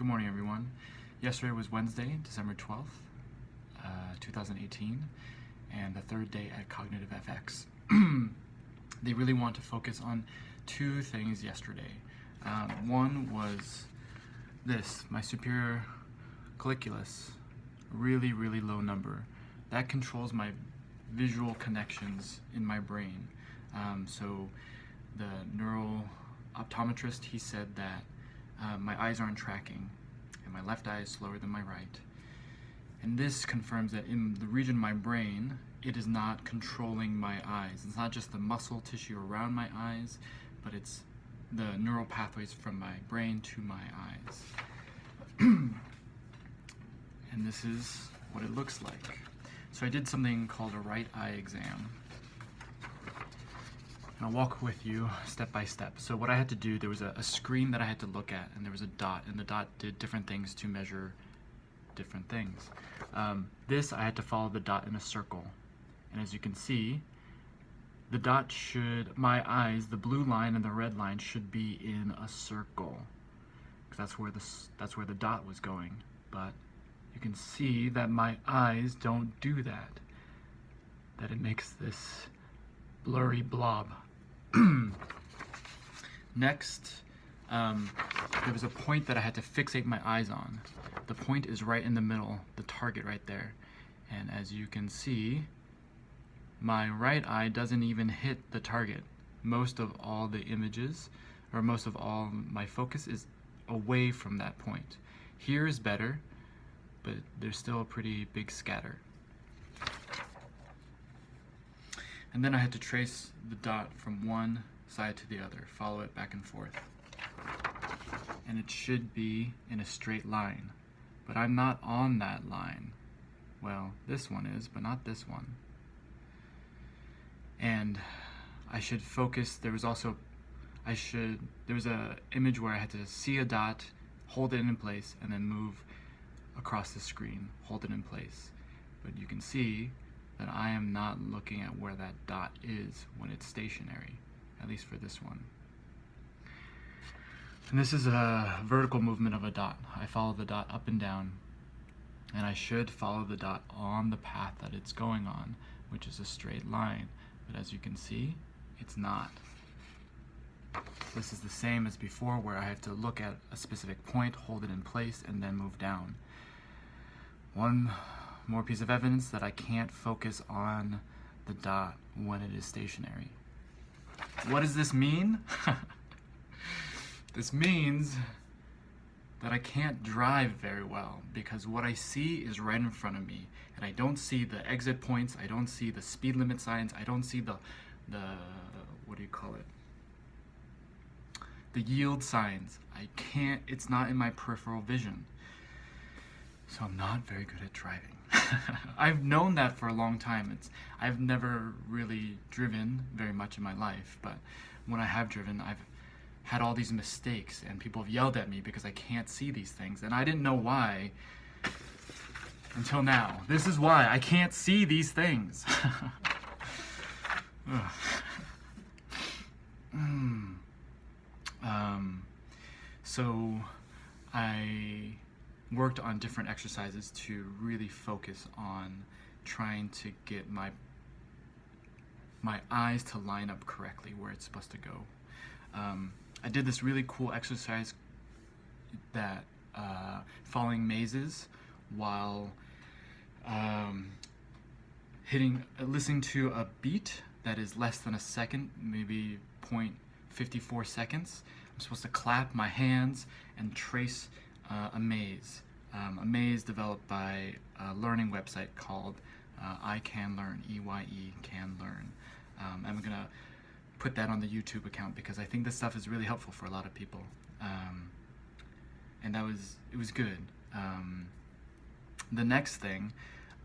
Good morning, everyone. Yesterday was Wednesday, December 12th, 2018, and the third day at Cognitive FX. They really want to focus on two things yesterday. One was this, my superior colliculus, really, really low number. That controls my visual connections in my brain. So the neural optometrist, he said that my eyes aren't tracking and my left eye is slower than my right. And this confirms that in the region of my brain, it is not controlling my eyes. It's not just the muscle tissue around my eyes, but it's the neural pathways from my brain to my eyes. And this is what it looks like. So I did something called a right eye exam. And I'll walk with you step by step. So what I had to do, there was a screen that I had to look at, and there was a dot, and the dot did different things to measure different things. This, I had to follow the dot in a circle. And as you can see, the dot should, my eyes, the blue line and the red line should be in a circle, because that's where the dot was going. But you can see that my eyes don't do that, that it makes this blurry blob. Next, there was a point that I had to fixate my eyes on. The point is right in the middle, the target right there. And as you can see, my right eye doesn't even hit the target. Most of all the images, or most of all my focus is away from that point. Here is better, but there's still a pretty big scatter. And then I had to trace the dot from one side to the other, follow it back and forth. And it should be in a straight line, but I'm not on that line. Well, this one is, but not this one. And I should focus, there was a image where I had to see a dot, hold it in place, and then move across the screen, hold it in place. But you can see that I am not looking at where that dot is when it's stationary, at least for this one. And this is a vertical movement of a dot. I follow the dot up and down, and I should follow the dot on the path that it's going on, which is a straight line. But as you can see, it's not. This is the same as before, where I have to look at a specific point, hold it in place, and then move down. One more piece of evidence that I can't focus on the dot when it is stationary. What does this mean? This means that I can't drive very well, because what I see is right in front of me, and I don't see the exit points, I don't see the speed limit signs, I don't see the what do you call it? The yield signs. I can't, it's not in my peripheral vision. So I'm not very good at driving. I've known that for a long time. I've never really driven very much in my life, but when I have driven, I've had all these mistakes, and people have yelled at me because I can't see these things, and I didn't know why until now. This is why I can't see these things. So I worked on different exercises to really focus on trying to get my eyes to line up correctly where it's supposed to go. I did this really cool exercise that following mazes while listening to a beat that is less than a second, maybe 0.54 seconds. I'm supposed to clap my hands and trace a maze. A maze developed by a learning website called I Can Learn, EYE Can Learn. I'm gonna put that on the YouTube account because I think this stuff is really helpful for a lot of people. And it was good. The next thing,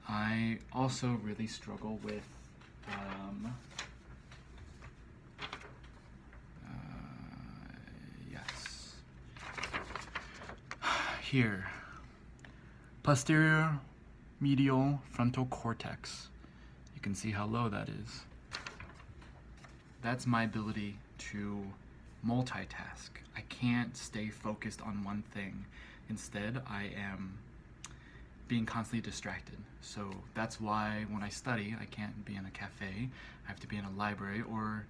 I also really struggle with here, posterior medial frontal cortex. You can see how low that is. That's my ability to multitask. I can't stay focused on one thing. Instead, I am being constantly distracted. So that's why when I study, I can't be in a cafe. I have to be in a library, or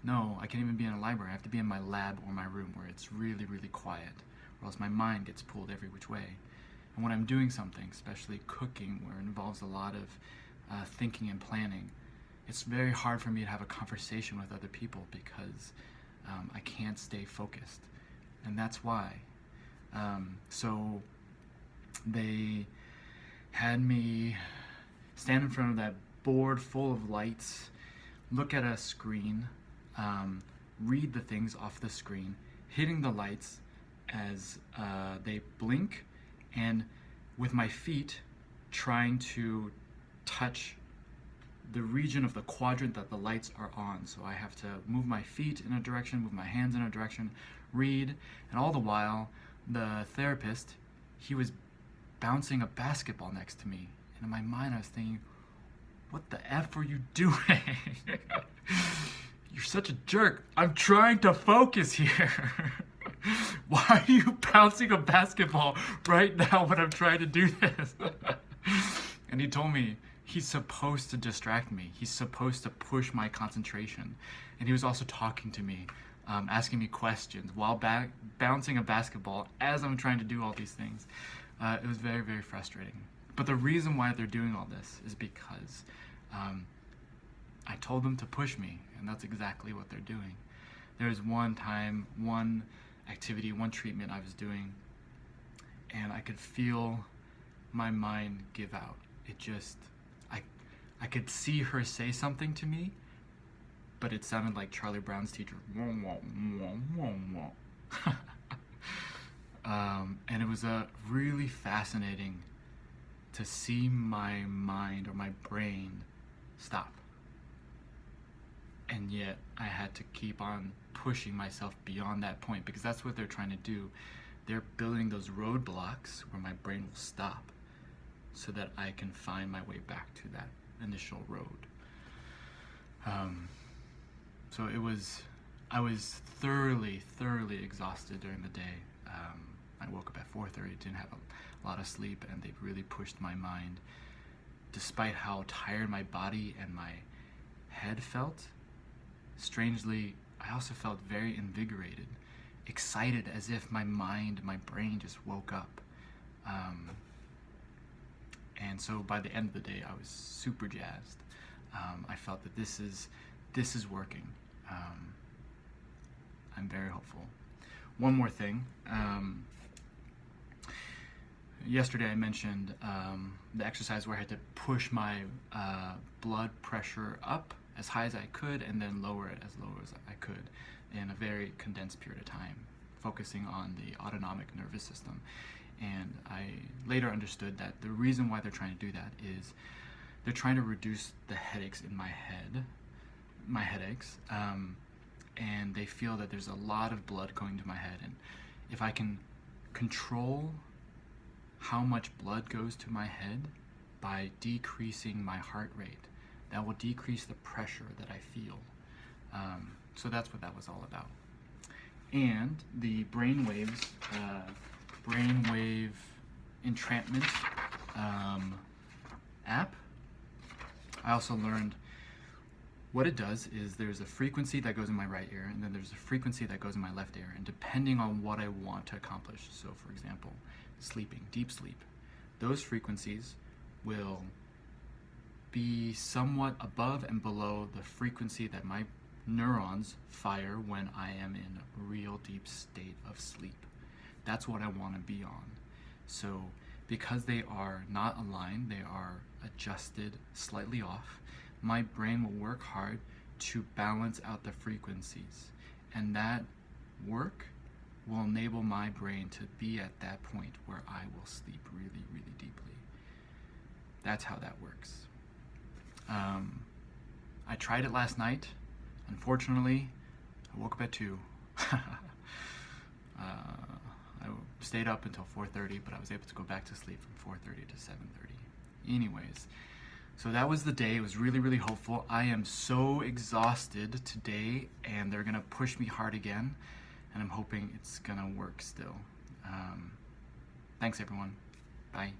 no, I can't even be in a library. I have to be in my lab or my room where it's really, really quiet, or else my mind gets pulled every which way. And when I'm doing something, especially cooking, where it involves a lot of thinking and planning, it's very hard for me to have a conversation with other people because I can't stay focused. And that's why. So they had me stand in front of that board full of lights, look at a screen, read the things off the screen, hitting the lights as they blink, and with my feet trying to touch the region of the quadrant that the lights are on. So I have to move my feet in a direction, move my hands in a direction, read, and all the while the therapist, he was bouncing a basketball next to me. And in my mind I was thinking, what the F are you doing? You're such a jerk. I'm trying to focus here. Why are you bouncing a basketball right now when I'm trying to do this? And he told me he's supposed to distract me. He's supposed to push my concentration. And he was also talking to me, asking me questions while bouncing a basketball as I'm trying to do all these things. It was very, very frustrating. But the reason why they're doing all this is because I told them to push me, and that's exactly what they're doing. There was one time, one activity, one treatment I was doing, and I could feel my mind give out. It just, I could see her say something to me, but it sounded like Charlie Brown's teacher. And it was really fascinating to see my mind or my brain stop. And yet I had to keep on pushing myself beyond that point, because that's what they're trying to do. They're building those roadblocks where my brain will stop so that I can find my way back to that initial road. So I was thoroughly exhausted during the day. I woke up at 4:30, didn't have a lot of sleep, and they really pushed my mind. Despite how tired my body and my head felt, strangely, I also felt very invigorated, excited, as if my mind, my brain just woke up. And so by the end of the day, I was super jazzed. I felt that this is working. I'm very hopeful. One more thing. Yesterday I mentioned the exercise where I had to push my blood pressure up as high as I could and then lower it as low as I could in a very condensed period of time, focusing on the autonomic nervous system. And I later understood that the reason why they're trying to do that is they're trying to reduce the headaches in my headaches, and they feel that there's a lot of blood going to my head, and if I can control how much blood goes to my head by decreasing my heart rate, that will decrease the pressure that I feel. So that's what that was all about. And the brainwave entrainment app, I also learned what it does is there's a frequency that goes in my right ear, and then there's a frequency that goes in my left ear, and depending on what I want to accomplish, so for example, sleeping, deep sleep, those frequencies will be somewhat above and below the frequency that my neurons fire when I am in a real deep state of sleep. That's what I want to be on. So because they are not aligned, they are adjusted slightly off, my brain will work hard to balance out the frequencies, and that work will enable my brain to be at that point where I will sleep really, really deeply. That's how that works. I tried it last night. Unfortunately, I woke up at 2. I stayed up until 4:30, but I was able to go back to sleep from 4:30 to 7:30. Anyways, So that was the day. It was really, really hopeful. I am so exhausted today, and they're gonna push me hard again, and I'm hoping it's gonna work still. Thanks everyone. Bye.